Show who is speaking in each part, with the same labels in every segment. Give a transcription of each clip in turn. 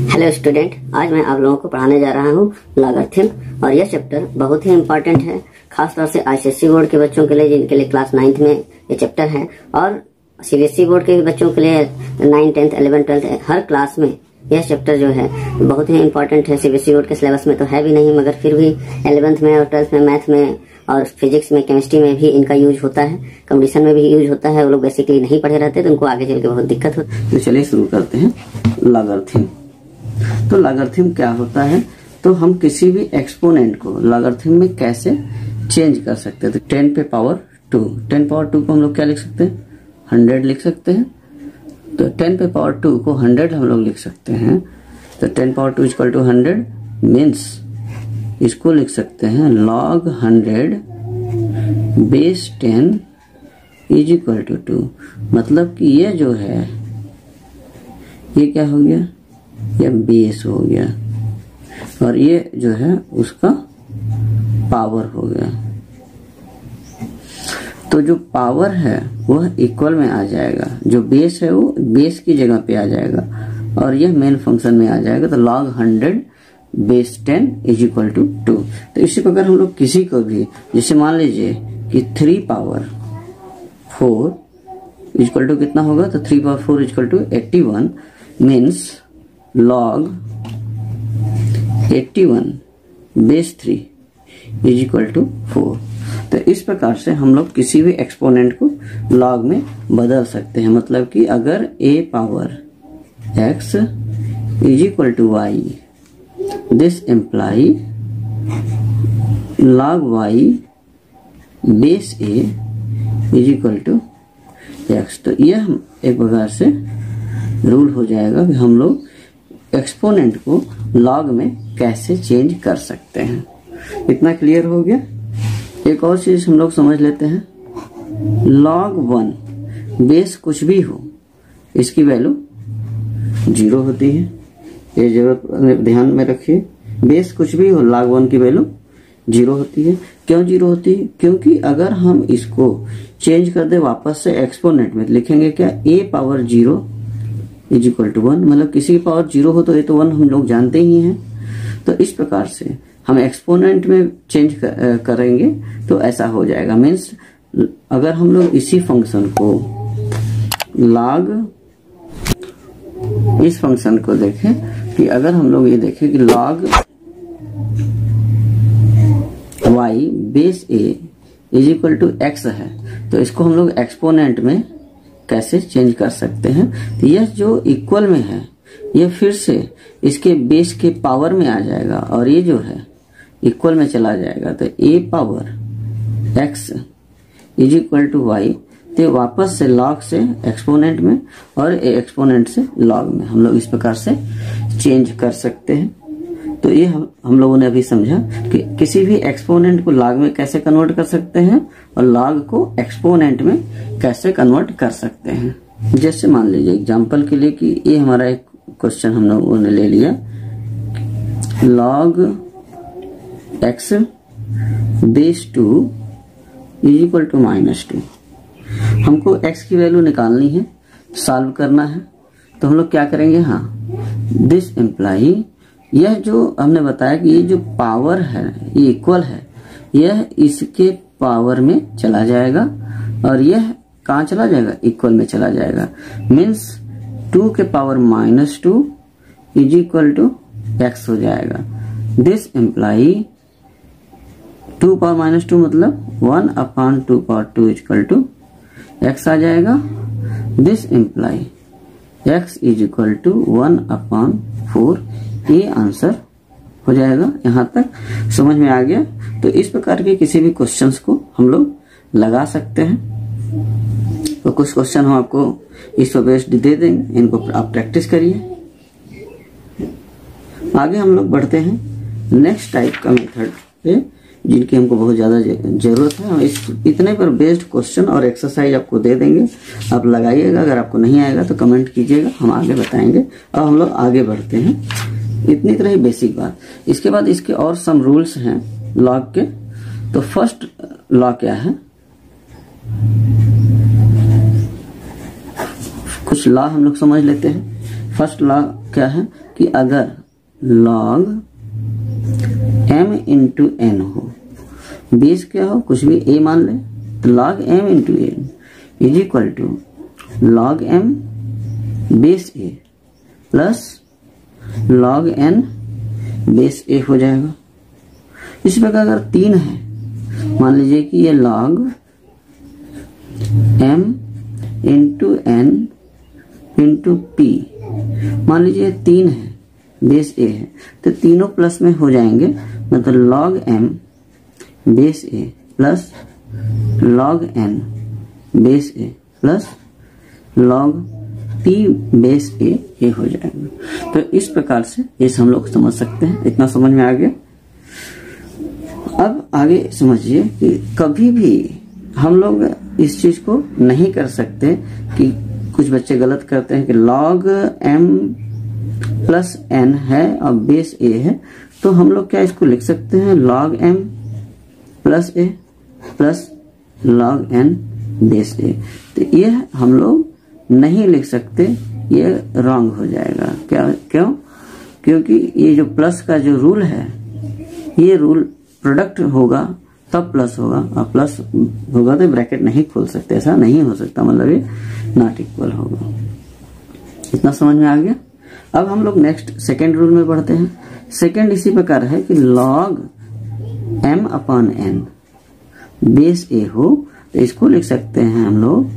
Speaker 1: Hello student, आज मैं आप लोगों को पढ़ाने जा रहा हूँ लॉगरिथम। और यह चैप्टर बहुत ही इम्पोर्टेंट है, खासतौर से आईसीएसई बोर्ड के बच्चों के लिए जिनके लिए क्लास 9th में ये चैप्टर है, और सीबीएसई बोर्ड के बच्चों के लिए 9th, 10th, 11th, 12th हर क्लास में यह चैप्टर जो है बहुत ही इम्पोर्टेंट है। सीबीएसई बोर्ड के सिलेबस में तो है भी नहीं, मगर फिर भी 11th में और 12th में मैथ में और फिजिक्स में, केमिस्ट्री में भी इनका यूज होता है, कंपटीशन में भी यूज होता है। वो लोग बेसिकली नहीं पढ़े रहते तो उनको आगे चल के बहुत दिक्कत होती है।
Speaker 2: तो चलिए शुरू करते हैं लॉगरिथम। तो लॉगरिथम क्या होता है? तो हम किसी भी एक्सपोनेंट को लॉगरिथम में कैसे चेंज कर सकते हैं। तो 10 पे पावर 2, 10 पावर 2 को हम लोग क्या लिख सकते हैं? 100 लिख सकते हैं। तो 10 पे पावर 2 को 100 हम लोग लिख सकते हैं। तो 10 पावर 2 इक्वल टू 100 मीन्स इसको लिख सकते हैं log 100 base 10 is equal to 2। मतलब कि ये जो है ये क्या हो गया? ये बेस हो गया और ये जो है उसका पावर हो गया। तो जो पावर है वह इक्वल में आ जाएगा, जो बेस है वो बेस की जगह पे आ जाएगा और यह मेन फंक्शन में आ जाएगा। तो log 100 base 10 is equal to 2। तो इसी प्रकार हम लोग किसी को भी, जैसे मान लीजिए कि 3 पावर 4 इक्वल टू कितना होगा? तो 3 power 4 equal to 81 means log 81 base 3 is equal to 4। तो इस प्रकार से हम लोग किसी भी एक्सपोनेंट को log में बदल सकते हैं। मतलब कि अगर a power x is equal to y, this imply log y base a is equal to x। तो यह एक प्रकार से रूल हो जाएगा कि हम लोग एक्सपोनेंट को log में कैसे चेंज कर सकते हैं। इतना क्लियर हो गया। एक और चीज हम लोग समझ लेते हैं। log 1 बेस कुछ भी हो, इसकी वैल्यू 0 होती है। ये जरूरत ध्यान में रखिए। बेस कुछ भी हो, log 1 की वैल्यू 0 होती है। क्यों 0 होती है? क्योंकि अगर हम इसको चेंज कर दे वापस से एक्सपोनेंट में, लिखेंगे क्या? a power 0 is equal to 1। मतलब किसी की पावर 0 हो तो ये तो 1 हम लोग जानते ही हैं। तो इस प्रकार से हम एक्सपोनेंट में चेंज करेंगे तो ऐसा हो जाएगा। मीन्स अगर हम लोग इसी फंक्शन को इस फंक्शन को देखें कि अगर हम लोग ये देखें कि log y base a is equal to x है, तो इसको हम लोग एक्सपोनेंट में कैसे चेंज कर सकते हैं। तो यह जो इक्वल में है यह फिर से इसके बेस के पावर में आ जाएगा और ये जो है इक्वल में चला जाएगा। तो a power x is equal to y, तो वापस से log से एक्सपोनेंट में और एक्सपोनेंट से log में हम लोग इस प्रकार से चेंज कर सकते हैं। तो ये हम लोगों ने अभी समझा कि किसी भी एक्सपोनेंट को log में कैसे कन्वर्ट कर सकते हैं और log को एक्सपोनेंट में कैसे कन्वर्ट कर सकते हैं। जैसे मान लीजिए एग्जांपल के लिए कि ये हमारा एक क्वेश्चन हम लोगों ने ले लिया, log x base 2 is equal to -2। हमको x की वैल्यू निकालनी है, सॉल्व करना है। तो हम लोग क्या करेंगे? दिस इम्प्लाई, यह जो हमने बताया कि ये जो पावर है ये इक्वल है, यह इसके पावर में चला जाएगा और यह कहाँ चला जाएगा? इक्वल में चला जाएगा। मीन्स 2 के power -2 is equal to x हो जाएगा। दिस इम्प्लाई 2 पावर -2 मतलब 1/2 पावर 2 इक्वल टू x आ जाएगा। This imply x is equal to 1/4। ये आंसर हो जाएगा। यहाँ तक समझ में आ गया। तो इस प्रकार के किसी भी क्वेश्चंस को हम लोग लगा सकते हैं। तो कुछ क्वेश्चन हम आपको इस पर बेस्ड दे देंगे, इनको आप प्रैक्टिस करिए। आगे हम लोग बढ़ते हैं नेक्स्ट टाइप का मेथड पे, जिनकी हमको बहुत ज्यादा जरूरत है। हम इस इतने पर बेस्ड क्वेश्चन और एक्सरसाइज आपको दे देंगे, आप लगाइएगा। अगर आपको नहीं आएगा तो कमेंट कीजिएगा, हम आगे बताएंगे। और हम लोग आगे बढ़ते हैं। इतनी तरह ही बेसिक बात। इसके बाद इसके और सम रूल्स हैं लॉग के। तो फर्स्ट लॉ क्या है? कुछ लॉ हम लोग समझ लेते हैं। फर्स्ट लॉ क्या है कि अगर log m इंटू n हो, बेस क्या हो, कुछ भी a मान ले, तो log m into n is equal to log m base a plus log n base a हो जाएगा। इसी प्रकार अगर 3 है, मान लीजिए कि ये log m into n into p, मान लीजिए 3 है, बेस a है, तो तीनों प्लस में हो जाएंगे, मतलब log m base a plus log n base a plus log p base a ये हो जाएगा। तो इस प्रकार से ये हम लोग समझ सकते हैं। इतना समझ में आ गया। अब आगे समझिए कि कभी भी हम लोग इस चीज को नहीं कर सकते कि कुछ बच्चे गलत करते हैं कि log m प्लस n है और बेस a है, तो हम लोग क्या इसको लिख सकते हैं log m plus a plus log n base a। तो ये हम लोग नहीं लिख सकते, ये रॉन्ग हो जाएगा। क्यों? क्योंकि ये जो प्लस का जो रूल है, ये रूल प्रोडक्ट होगा तब प्लस होगा, और प्लस होगा तो ब्रैकेट नहीं खोल सकते, ऐसा नहीं हो सकता, मतलब ये नॉट इक्वल होगा। इतना समझ में आ गया। अब हम लोग नेक्स्ट सेकेंड रूल में बढ़ते हैं। सेकेंड इसी प्रकार है कि log m upon n base a हो, तो इसको लिख सकते हैं हम लोग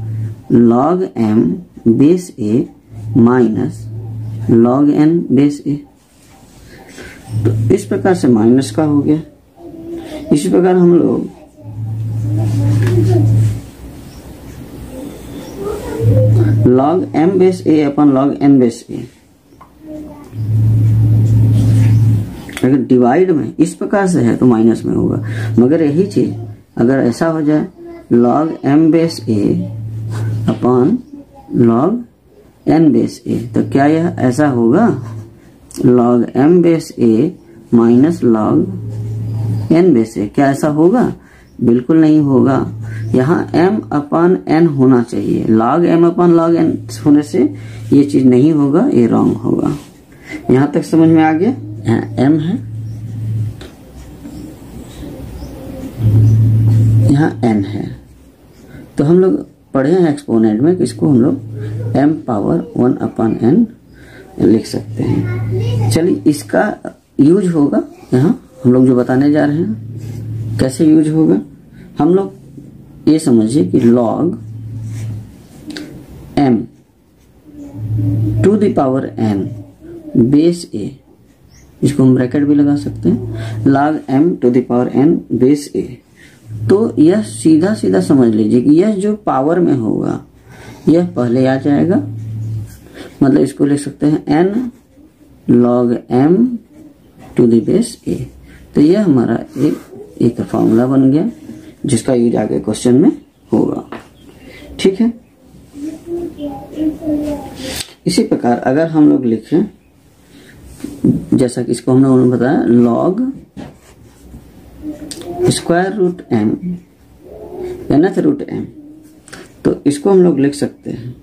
Speaker 2: log m base a minus log n base a। तो इस प्रकार से माइनस का हो गया। इसी प्रकार हम लोग log m base a upon log n base a, अगर डिवाइड में इस प्रकार से है तो माइनस में होगा, मगर यही चीज अगर ऐसा हो जाए log m base a upon log n base a, तो क्या यह ऐसा होगा log m base a minus log n base a, क्या ऐसा होगा? बिल्कुल नहीं होगा। यहाँ m अपन n होना चाहिए, log m अपन log n होने से ये चीज नहीं होगा, ये रॉन्ग होगा। यहाँ तक समझ में आ गया। m है, यहाँ n है, तो हम लोग पढ़े हैं एक्सपोनेंट में कि इसको हम लोग m पावर 1 अपन n लिख सकते हैं। चलिए इसका यूज होगा यहाँ हम लोग जो बताने जा रहे हैं। कैसे यूज होगा? हम लोग ये समझिए कि log m to the power n base a, इसको हम ब्रैकेट भी लगा सकते हैं, log m to the power n base a। तो यह सीधा सीधा समझ लीजिए कि यह जो पावर में होगा यह पहले आ जाएगा, मतलब इसको लिख सकते हैं n log m to the base a। तो यह हमारा एक फॉर्मूला बन गया जिसका यूज आगे क्वेश्चन में होगा। ठीक है। इसी प्रकार अगर हम लोग लिखें, जैसा कि इसको हम लोगों ने बताया log square root m nth root m, तो इसको हम लोग लिख सकते हैं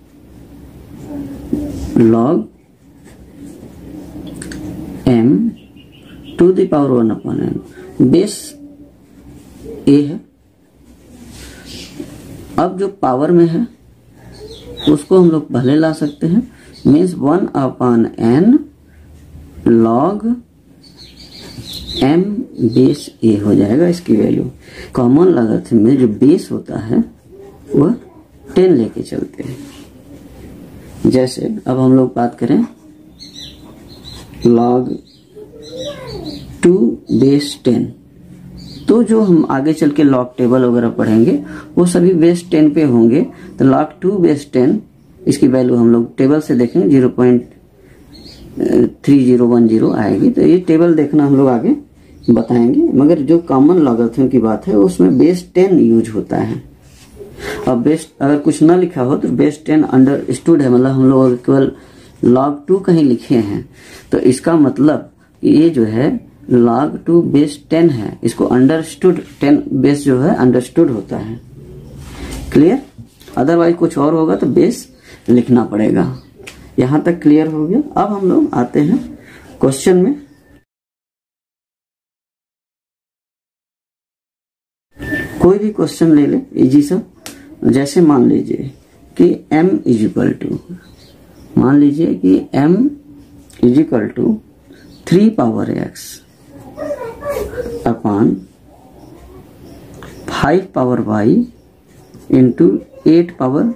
Speaker 2: log m to the power 1 upon n base a है। अब जो पावर में है उसको हम लोग पहले ला सकते हैं, means 1 upon n log m base a हो जाएगा। इसकी वैल्यू कॉमन लागत में जो बेस होता है वह 10 लेके चलते हैं। जैसे अब हम लोग बात करें log 2 बेस 10, तो जो हम आगे चल के लॉग टेबल वगैरह पढ़ेंगे वो सभी बेस 10 पे होंगे। तो log 2 बेस 10 इसकी वैल्यू हम लोग टेबल से देखेंगे 0.3010 आएगी। तो ये टेबल देखना हम लोग आगे बताएंगे, मगर जो कॉमन लॉगरिथम की बात है उसमें बेस 10 यूज होता है। अब बेस अगर कुछ ना लिखा हो तो बेस 10 अंडरस्टूड है, मतलब हम लोग केवल log 2 कहीं लिखे हैं तो इसका मतलब ये जो है log 2 बेस 10 है, इसको अंडरस्टूड 10 बेस जो है अंडरस्टूड होता है। क्लियर? अदरवाइज कुछ और होगा तो बेस लिखना पड़ेगा। यहाँ तक क्लियर हो गया। अब हम लोग आते हैं क्वेश्चन में कोई भी क्वेश्चन ले ले इजी सा, जैसे मान लीजिए कि m इज इक्वल टू, मान लीजिए कि m is equal to 3 power x upon 5 power y into 8 power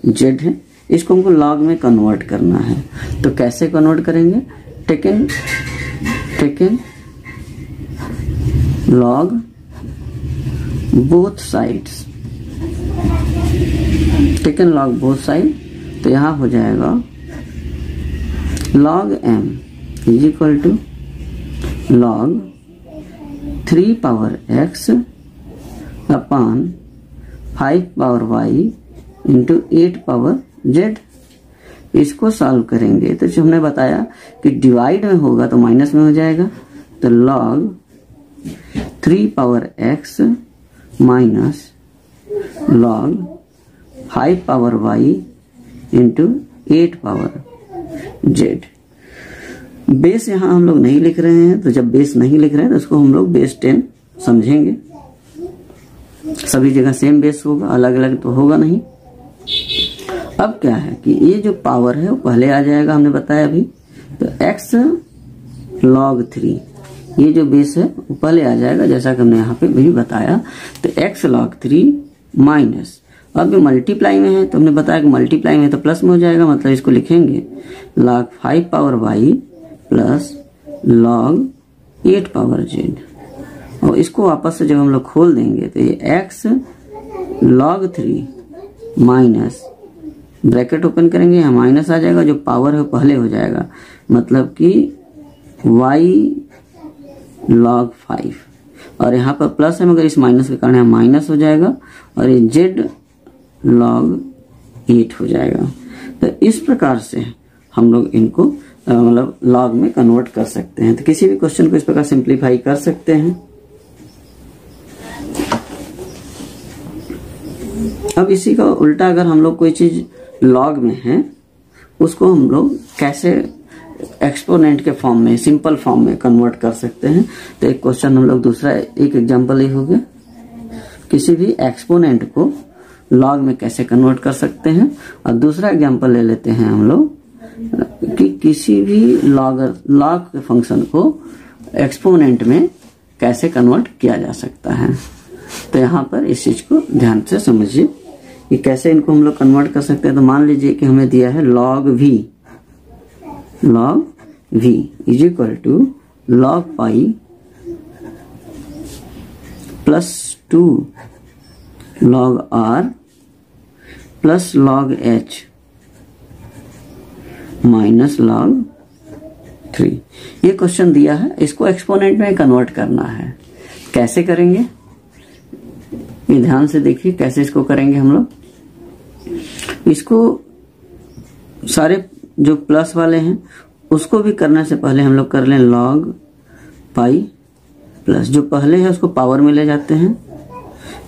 Speaker 2: z है। इसको हमको लॉग में कन्वर्ट करना है, तो कैसे कन्वर्ट करेंगे? Taken log both sides, taken log both side, तो यहां हो जाएगा log m is equal to log 3 power x upon 5 power y into 8 power z। इसको सॉल्व करेंगे तो जो हमने बताया कि डिवाइड में होगा तो माइनस में हो जाएगा, तो log 3 power x minus log 5 power y into 8 power z। Base यहां हम लोग नहीं लिख रहे हैं, तो जब बेस नहीं लिख रहे हैं तो उसको हम लोग बेस 10 समझेंगे। सभी जगह सेम बेस होगा, अलग अलग तो होगा नहीं। अब क्या है कि ये जो पावर है वो पहले आ जाएगा, हमने बताया अभी, तो x log 3, ये जो बेस है वो पहले आ जाएगा जैसा कि हमने यहाँ पे भी बताया। तो x log 3 माइनस, अब मल्टीप्लाई में है तो हमने बताया कि मल्टीप्लाई में तो प्लस में हो जाएगा, मतलब इसको लिखेंगे log 5 power y plus log 8 power z। और इसको वापस से जब हम लोग खोल देंगे तो ये x log 3 minus, bracket open करेंगे यहाँ माइनस आ जाएगा, जो पावर है पहले हो जाएगा, मतलब कि y log 5, और यहाँ पर प्लस है मगर इस माइनस के कारण यहाँ माइनस हो जाएगा, और ये z log 8 हो जाएगा। तो इस प्रकार से हम लोग इनको मतलब लॉग में कन्वर्ट कर सकते हैं। तो किसी भी क्वेश्चन को इस प्रकार सिंप्लीफाई कर सकते हैं। अब इसी का उल्टा अगर हम लोग कोई चीज लॉग में है उसको हम लोग कैसे एक्सपोनेंट के फॉर्म में, सिंपल फॉर्म में कन्वर्ट कर सकते हैं। तो एक क्वेश्चन हम लोग दूसरा, एक एग्जांपल ये हो गया, किसी भी एक्सपोनेंट को लॉग में कैसे कन्वर्ट कर सकते हैं। और दूसरा एग्जांपल ले लेते हैं हम लोग कि किसी भी लॉग के फंक्शन को एक्सपोनेंट में कैसे कन्वर्ट किया जा सकता है। तो यहाँ पर इस चीज को ध्यान से समझिए कि कैसे इनको हम लोग कन्वर्ट कर सकते हैं। तो मान लीजिए कि हमें दिया है log v is equal to log pi plus 2 log r plus log h minus log 3। ये क्वेश्चन दिया है, इसको एक्सपोनेंट में कन्वर्ट करना है। कैसे करेंगे ये ध्यान से देखिए, कैसे इसको करेंगे हम लोग। इसको सारे जो प्लस वाले हैं उसको भी करने से पहले हम लोग कर लें log पाई प्लस, जो पहले है उसको पावर में ले जाते हैं,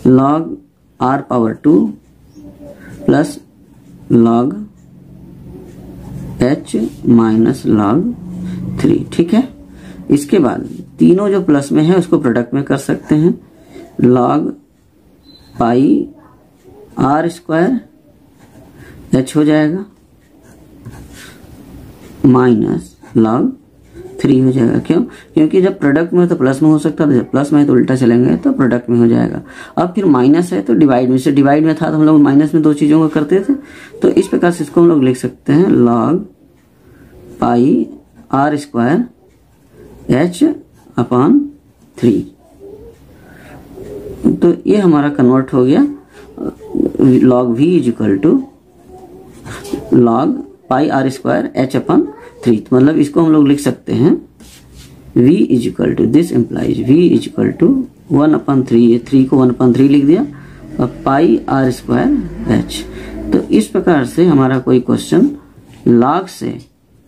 Speaker 2: log r power 2 plus log h minus log 3। ठीक है, इसके बाद तीनों जो प्लस में है उसको प्रोडक्ट में कर सकते हैं, log pi r square h हो जाएगा माइनस log 3 हो जाएगा। क्यों? क्योंकि जब प्रोडक्ट में तो प्लस में हो सकता है, जब प्लस में है तो उल्टा चलेंगे तो प्रोडक्ट में हो जाएगा। अब फिर माइनस है तो डिवाइड में, से डिवाइड में था तो हम लोग माइनस में दो चीजों को करते थे, तो इस प्रकार से इसको हम लोग लिख सकते हैं log pi r square h upon 3। तो ये हमारा कन्वर्ट हो गया log v is equal to log pi r square h upon 3। मतलब इसको हम लोग लिख सकते हैं v is equal to, this implies v is equal to 1/3, ये 3 को 1/3 लिख दिया, और पाई r स्क्वायर h। तो इस प्रकार से हमारा कोई क्वेश्चन लॉग से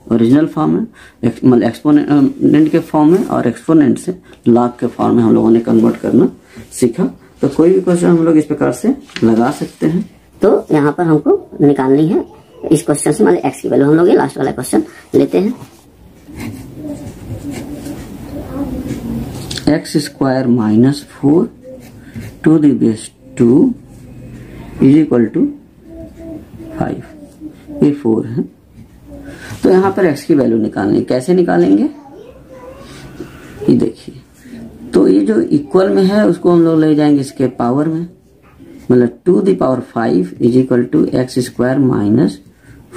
Speaker 2: ओरिजिनल फॉर्म में, मतलब एक्सपोनेंट के फॉर्म में, और एक्सपोनेंट से लॉग के फॉर्म में हम लोगों ने कन्वर्ट करना सीखा। तो कोई भी क्वेश्चन हम लोग इस प्रकार से लगा सकते हैं।
Speaker 1: तो यहाँ पर हमको निकालनी है इस क्वेश्चन से, मतलब x की वैल्यू हम लोग ये लास्ट वाला क्वेश्चन लेते हैं।
Speaker 2: X square minus 4 to the base 2 is equal to 5। ये 4 है। तो यहाँ पर x की वैल्यू निकालनी, कैसे निकालेंगे ये देखिए। तो ये जो इक्वल में है उसको हम लोग ले जाएंगे इसके पावर में, मतलब 2 the power 5 is equal to x square minus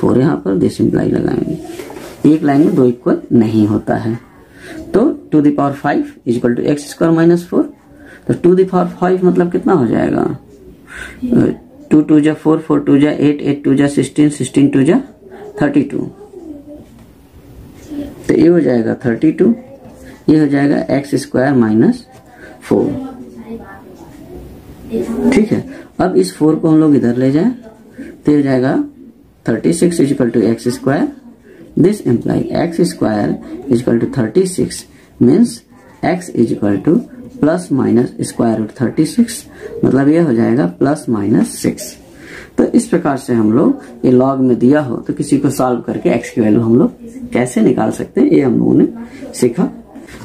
Speaker 2: 4। यहाँ पर दिस इम्प्लाई लगाएंगे, एक लाइन में दो इक्वल नहीं होता है। तो 2 the power 5 is equal to x square minus 4। तो 2 द पावर 5 मतलब कितना हो जाएगा, 2 2 जा 4, 4 2 जा 8, 8 2 जा 16, 16 2 जा 32। तो ये हो जाएगा 32, ये हो जाएगा एक्स स्क्वायर माइनस 4। ठीक है, अब इस 4 को हम लोग इधर ले जाएं तो हो जाएगा 36 is equal to x square. This imply x square is equal to 36 means x is equal to plus minus square root 36, मतलब ये हो जाएगा प्लस माइनस 6। तो इस प्रकार से हम लोग ये लॉग में दिया हो तो किसी को सॉल्व करके एक्स की वैल्यू हम लोग कैसे निकाल सकते हैं, ये हम लोगों ने सीखा।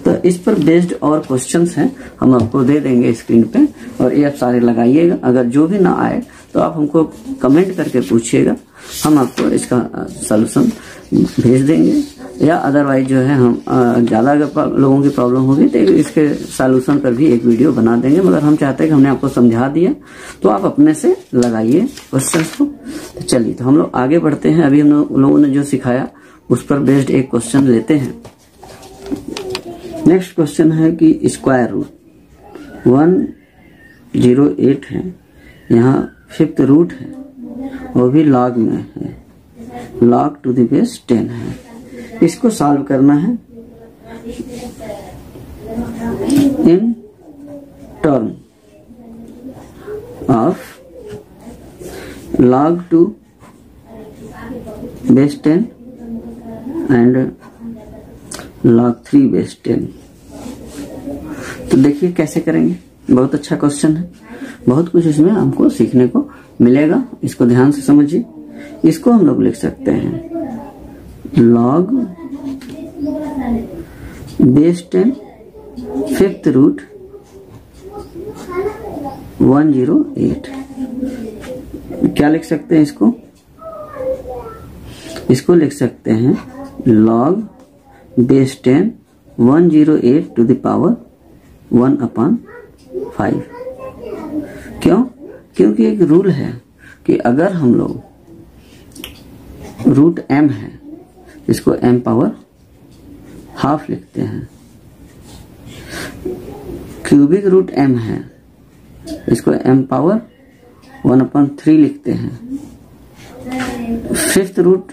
Speaker 2: तो इस पर बेस्ड और क्वेश्चंस हैं, हम आपको दे देंगे स्क्रीन पे, और ये आप सारे लगाइएगा। अगर जो भी ना आए तो आप हमको कमेंट करके पूछिएगा, हम आपको इसका सलूशन भेज देंगे। या अदरवाइज जो है हम ज्यादा अगर लोगों की प्रॉब्लम होगी तो इसके सलूशन पर भी एक वीडियो बना देंगे, मगर हम चाहते हैं कि हमने आपको समझा दिया तो आप अपने से लगाइए क्वेश्चंस को। तो चलिए, तो हम लोग आगे बढ़ते हैं। अभी हम लोगों ने जो सिखाया उस पर बेस्ड एक क्वेश्चन लेते हैं। नेक्स्ट क्वेश्चन है कि स्क्वायर रूट 108 है, यहाँ 5th रूट है, वो भी लॉग में है, log टू द बेस 10 है। इसको सॉल्व करना है in term of log to base 10 and log 3 base 10। तो देखिए कैसे करेंगे, बहुत अच्छा क्वेश्चन है, बहुत कुछ इसमें हमको सीखने को मिलेगा। इसको ध्यान से समझिए। इसको हम लोग लिख सकते हैं log बेस 10 5th रूट 108। क्या लिख सकते हैं इसको लिख सकते हैं log base 10 108 to the power 1/5। क्यों? क्योंकि एक रूल है कि अगर हम लोग रूट m है इसको m पावर हाफ लिखते हैं, क्यूबिक रूट m है इसको m पावर 1/3 लिखते हैं, 5th रूट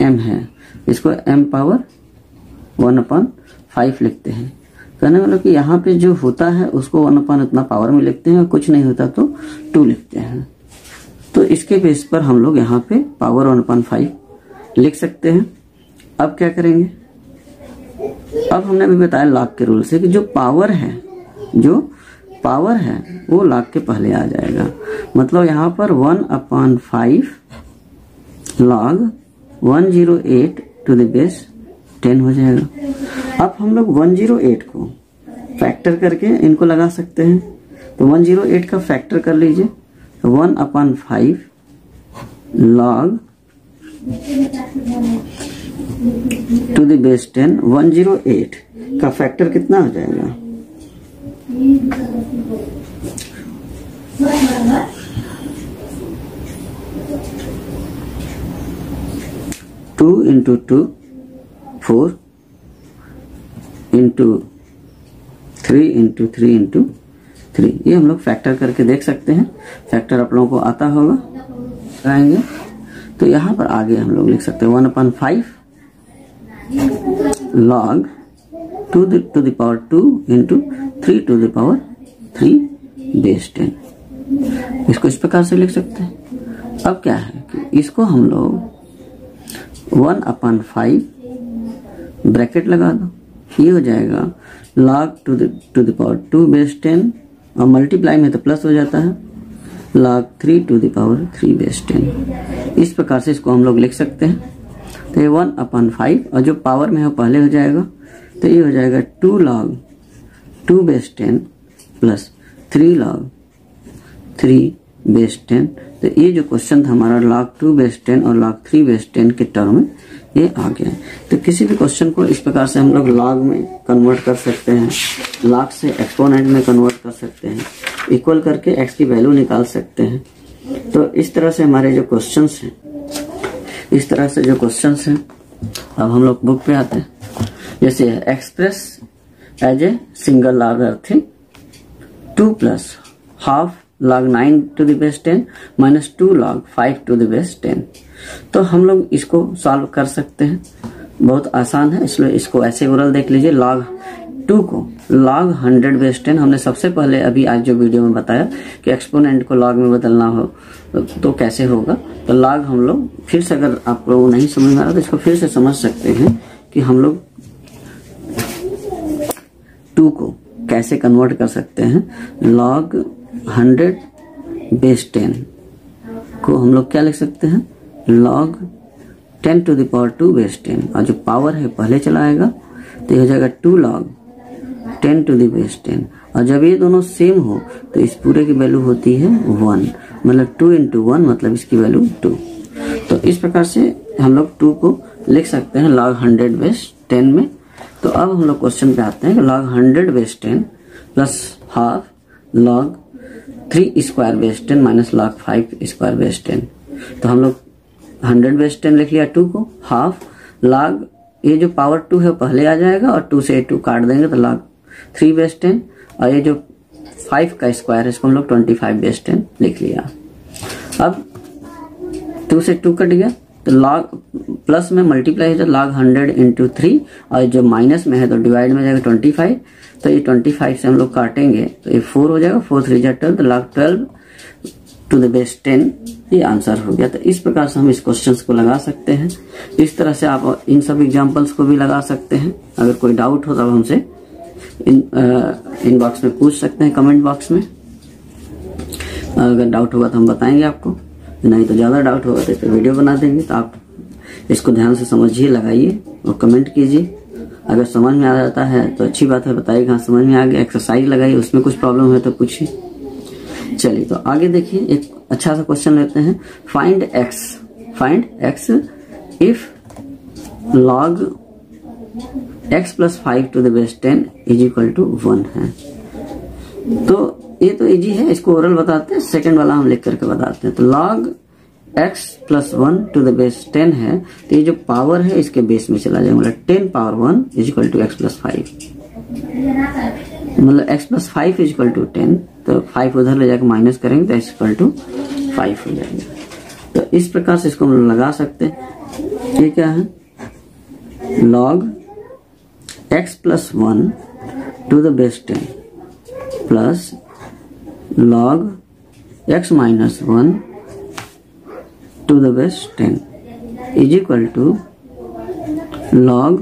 Speaker 2: m है इसको m पावर 1/5 लिखते हैं। कहने मतलब कि यहाँ पे जो होता है उसको 1/ उतना पावर में लिखते हैं और कुछ नहीं होता तो 2 लिखते हैं। तो इसके बेस पर हम लोग यहाँ पे पावर 1/5 लिख सकते हैं। अब क्या करेंगे, अब हमने अभी बताया लॉग के रूल से कि जो पावर है वो लॉग के पहले आ जाएगा, मतलब यहाँ पर 1/5 log 108 टू द बेस 10 हो जाएगा। अब हम लोग 108 को फैक्टर करके इनको लगा सकते हैं। तो 108 का फैक्टर कर लीजिए, 1/5 log टू द बेस 10 108 का फैक्टर कितना हो जाएगा, two into 2 4 into 3 into 3 into 3। ये हम लोग फैक्टर करके देख सकते हैं। फैक्टर आप लोगों को आता होगा, आएंगे तो यहाँ पर आगे हम लोग लिख सकते हैं 1/5 log 2 to the power 2 into 3 to the power 3 base 10। इसको इस प्रकार से लिख सकते हैं। अब क्या है कि इसको हम लोग 1/5 ब्रैकेट लगा दो, ये हो जाएगा log to the power 2 base 10 और मल्टीप्लाई में तो प्लस हो जाता है log 3 to the power 3 base 10। इस प्रकार से इसको हम लोग लिख सकते हैं। तो ये 1/5 और जो पावर में है वो पहले हो जाएगा तो ये हो जाएगा 2 log 2 base 10 plus 3 log 3 base 10। तो ये जो क्वेश्चन था हमारा log 2 base 10 और log 3 base 10 के टर्म में ये आ गया। तो किसी भी क्वेश्चन को इस प्रकार से हम लोग log में कन्वर्ट कर सकते हैं, log से एक्सपोनेंट में कन्वर्ट कर सकते हैं, इक्वल करके x की वैल्यू निकाल सकते हैं। तो इस तरह से हमारे जो क्वेश्चंस हैं, इस तरह से जो क्वेश्चंस हैं, अब हम लोग बुक पे आते हैं। जैसे express as a single logarithm 2 plus half log 9 to the base 10 minus 2 log 5 to the base 10। तो हम लोग इसको सॉल्व कर सकते हैं, बहुत आसान है। इसलिए इसको ऐसे ओरल देख लीजिए। log 2 को log 100 base 10 हमने सबसे पहले अभी आज जो वीडियो में बताया कि एक्सपोनेंट को log में बदलना हो तो कैसे होगा। तो log हम लोग फिर से, अगर आप लोगों नहीं समझ में आ रहा तो इसको फिर से समझ सकते हैं कि हम लोग 2 को कैसे कन्वर्ट कर सकते हैं। log 100 base 10 को हम लोग क्या लिख सकते हैं, log 10 to the power 2 base 10, और जो पावर है पहले चला आएगा तो ये हो जाएगा 2 log 10 to the base 10। और जब ये दोनों सेम हो तो इस पूरे की वैल्यू होती है 1, मतलब 2 into 1 मतलब इसकी वैल्यू 2। तो इस प्रकार से हम लोग 2 को लिख सकते हैं log 100 base 10 में। तो अब हम लोग क्वेश्चन पे आते हैं कि log 100 base 10 plus half log 3 square base 10 minus log 5 square base 10। तो हम लोग 100 बेस 10 लिख लिया, 2 को हाफ log, ये जो पावर 2 है पहले आ जाएगा और 2 से 2 काट देंगे तो log 3 बेस 10, और ये जो 5 का स्क्वायर है इसको हम लोग 25 बेस 10 लिख लिया। अब 2 से 2 कट गया तो log प्लस में मल्टीप्लाई है तो log 100 into 3, और जो माइनस में है तो डिवाइड में जाएगा 25। तो ये 25 से हम लोग काटेंगे तो ये 4 हो जाएगा, 4 3 12, तो log 12 to the base 10 ये आंसर हो गया। तो इस प्रकार से हम इस क्वेश्चन को लगा सकते हैं। इस तरह से आप इन सब एग्जाम्पल्स को भी लगा सकते हैं। अगर कोई डाउट हो तो हमसे इनबॉक्स में पूछ सकते हैं, कमेंट बॉक्स में। अगर डाउट होगा तो हम बताएंगे आपको, नहीं तो ज्यादा डाउट होगा तो इस पर वीडियो बना देंगे। तो आप इसको ध्यान से समझिए, लगाइए और कमेंट कीजिए। अगर समझ में आ जाता है तो अच्छी बात है, बताइए हाँ समझ में आ गया। एक्सरसाइज लगाइए, उसमें कुछ प्रॉब्लम है तो पूछिए। चलिए तो आगे देखिए, एक अच्छा सा क्वेश्चन लेते हैं। Find x if log x plus 5 to the base 10 is equal to 1 है। तो ये तो इजी है, इसको ओरल बताते हैं। सेकंड वाला हम लिख करके बताते हैं। तो log x plus 1 to the base 10 है, तो ये जो पावर है इसके बेस में चला जाएगा, मतलब 10 power 1 is equal to x plus 5, मतलब x plus 5 is equal to 10। तो 5 उधर ले जाकर माइनस करेंगे तो x इक्वल टू 5 हो जाएगा। तो इस प्रकार से इसको हम लोग लगा सकते हैं। ये क्या है, log x plus 1 to the base 10 plus log x minus 1 to the base 10 is equal to log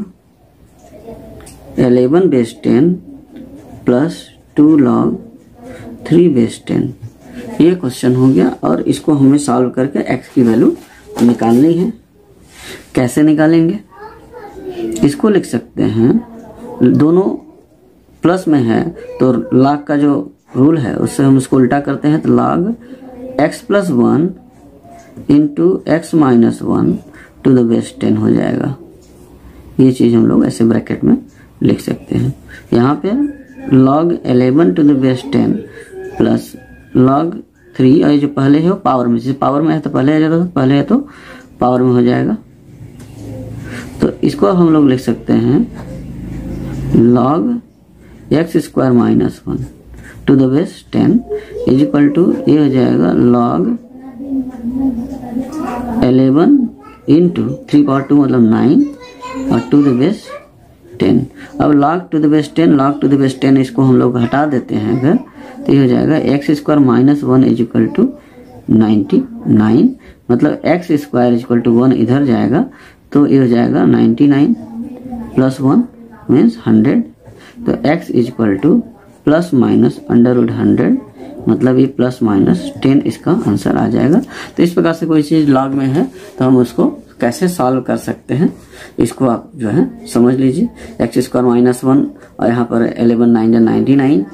Speaker 2: 11 base 10 plus 2 log 3 base 10। ये क्वेश्चन हो गया और इसको हमें सॉल्व करके x की वैल्यू निकालनी है। कैसे निकालेंगे, इसको लिख सकते हैं, दोनों प्लस में है तो log का जो रूल है उससे हम उसको उल्टा करते हैं। तो log x plus 1 into x minus 1 to the base 10 हो जाएगा। ये चीज हम लोग ऐसे ब्रैकेट में लिख सकते हैं। यहाँ पे log 11 to the base 10 plus log 3, और ये जो पहले है वो पावर में, जैसे पावर में है तो पहले आ जाता था, पहले है तो पावर में हो जाएगा। तो इसको हम लोग लिख सकते हैं log x square minus 1 to the base 10 is equal to, ये हो जाएगा log 11 इंटू 3 पावर 2 मतलब 9 और टू द बेस 10। अब log to the base 10, log to the base 10 इसको हम लोग हटा देते हैं अगर, तो ये हो जाएगा x square minus 1 is equal to 99, मतलब x square is equal to 1 इधर जाएगा तो ये हो जाएगा 99 प्लस 1 मीन्स 100। तो x is equal to plus minus under 100, मतलब ये प्लस माइनस 10 इसका आंसर आ जाएगा। तो इस प्रकार से कोई चीज लॉग में है तो हम उसको कैसे सॉल्व कर सकते हैं इसको आप जो है समझ लीजिए। x² -1 और यहाँ पर 11 9 99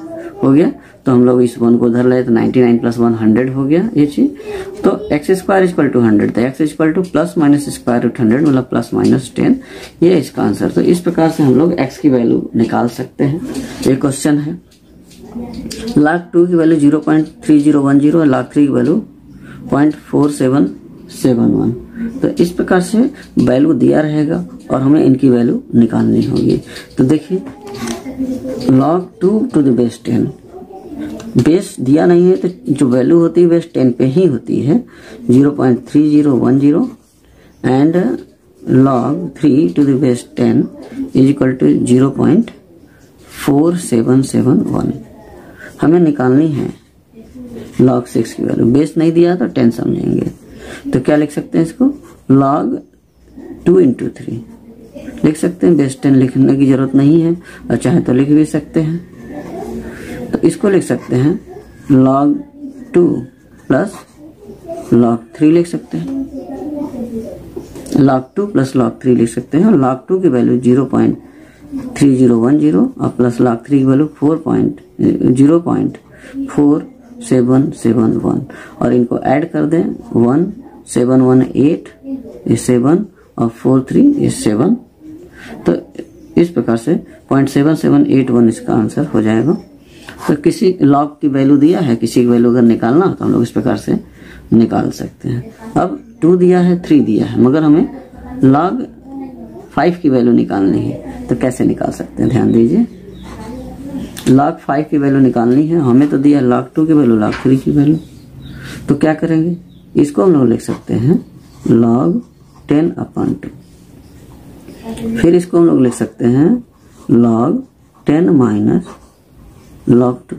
Speaker 2: हो गया, तो हम लोग इस 1 को उधर ले तो 99 + 1 100 हो गया ये चीज। तो x² = 100, तो x ±√100 मतलब ±10, ये इसका आंसर। तो इस प्रकार से हम लोग x की वैल्यू निकाल सकते हैं। ये क्वेश्चन है। log 2 की वैल्यू 0.3010 और log 3 की वैल्यू 0.4771। तो इस प्रकार से वैल्यू दिया रहेगा और हमें इनकी वैल्यू निकालनी होगी। तो देखिए log 2 to the base 10, base दिया नहीं है तो जो वैल्यू होती है बेस 10 पे ही होती है, 0.3010 and log 3 to the base 10 = 0.4771। हमें निकालनी है log 6 की वैल्यू। बेस नहीं दिया तो 10 समझेंगे, तो क्या लिख सकते हैं इसको, log 2 × 3 लिख सकते हैं। बेस 10 लिखने की जरूरत नहीं है, और चाहे तो लिख भी सकते हैं। तो इसको लिख सकते हैं log 2 + log 3 लिख सकते हैं। log 2 + log 3 लिख सकते हैं। log 2 की वैल्यू 0.3010 और प्लस log 3 की वैल्यू 0.4771 और इनको ऐड कर दें 1718 ये 7 और 43 ये 7। तो इस प्रकार से 0.7781 इसका आंसर हो जाएगा। तो किसी log की वैल्यू दिया है, किसी की वैल्यू अगर निकालना तो हम लोग इस प्रकार से निकाल सकते हैं। अब 2 दिया है, 3 दिया है, मगर हमें log 5 की वैल्यू निकालनी है, तो कैसे निकाल सकते हैं, ध्यान दीजिए। log 5 की वैल्यू निकालनी है, हमें तो दिया log 2 की वैल्यू, log 3 की वैल्यू। तो क्या करेंगे, इसको हम लोग लिख सकते हैं log 10/2। फिर इसको हम लोग लिख सकते हैं log 10 - log 2।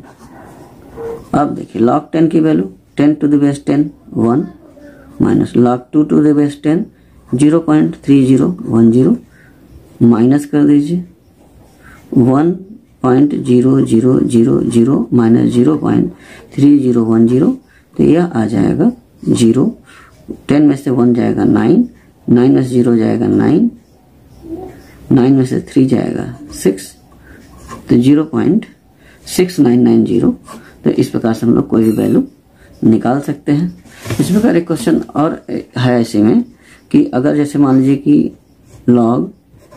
Speaker 2: अब देखिए log 10 की value 10 to the base 10 1 minus log 2 to the base 10 0.3010 minus कर दीजिए 1.0000 माइनस 0.3010, तो यह आ जाएगा 0। 10 में से 1 जाएगा 9, 9 में से 0 जाएगा 9, 9 में से 3 जाएगा 6, तो 0.6990। तो इस प्रकार से हम लोग कोई भी वैल्यू निकाल सकते हैं। इस प्रकार एक क्वेश्चन और है ऐसे में कि अगर जैसे मान लीजिए कि log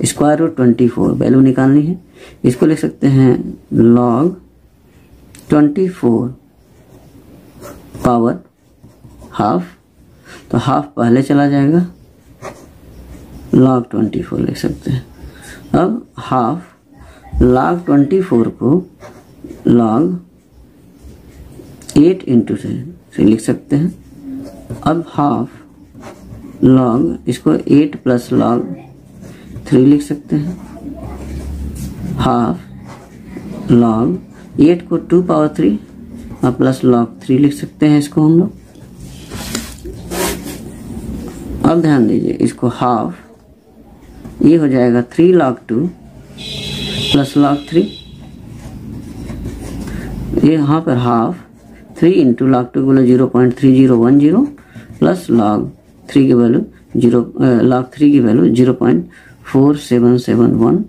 Speaker 2: √24 वैल्यू निकालनी है, इसको लिख सकते हैं log 24 पावर हाफ, तो हाफ पहले चला जाएगा, log 24 लिख सकते हैं। अब हाफ log 24 को log 8 × से लिख सकते हैं। अब हाफ log इसको 8 + log 3 लिख सकते हैं। हाफ log 8 को 2 पावर 3 और प्लस log 3 लिख सकते हैं इसको हम लोग। अब ध्यान दीजिए, इसको हाफ ये हो जाएगा 3 log 2 प्लस log 3। ये यहाँ पर हाफ 3 × log 2 की वैल्यू 0.3010 प्लस log 3 की वैल्यू log 3 की वैल्यू 0.4771।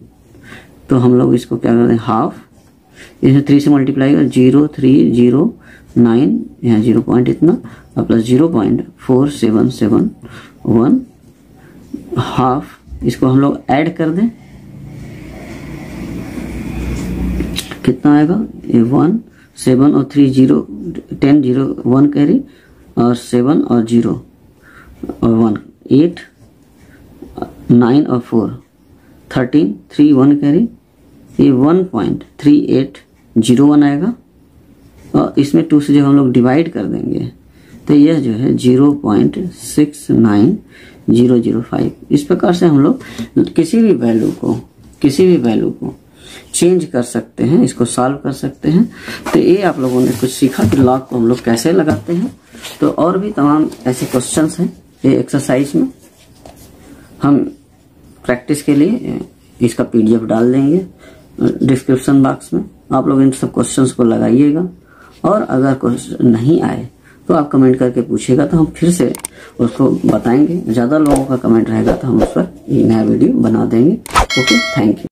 Speaker 2: तो हम लोग इसको क्या करते हैं, हाफ इसमें 3 से मल्टीप्लाई कर 0309 यहाँ 0 पॉइंट इतना और प्लस 0.4771 हाफ, इसको हम लोग ऐड कर दें, कितना आएगा, ये 1 7 और 3 0 10 0 1 कैरी और 7 और 0 और 1 8 9 और 4 13 3 1 कैरी, ये 1.3801 आएगा और इसमें 2 से जब हम लोग डिवाइड कर देंगे तो यह जो है 0.69005। इस प्रकार से हम लोग किसी भी वैल्यू को चेंज कर सकते हैं, इसको सॉल्व कर सकते हैं। तो ये आप लोगों ने कुछ सीखा कि लॉग को हम लोग कैसे लगाते हैं। तो और भी तमाम ऐसे क्वेश्चंस हैं ये एक्सरसाइज में, हम प्रैक्टिस के लिए इसका PDF डाल देंगे डिस्क्रिप्शन बॉक्स में। आप लोग इन सब क्वेश्चंस को लगाइएगा और अगर क्वेश्चन नहीं आए तो आप कमेंट करके पूछिएगा, तो हम फिर से उसको बताएंगे। ज्यादा लोगों का कमेंट रहेगा तो हम उस पर नया वीडियो बना देंगे। Okay, thank you.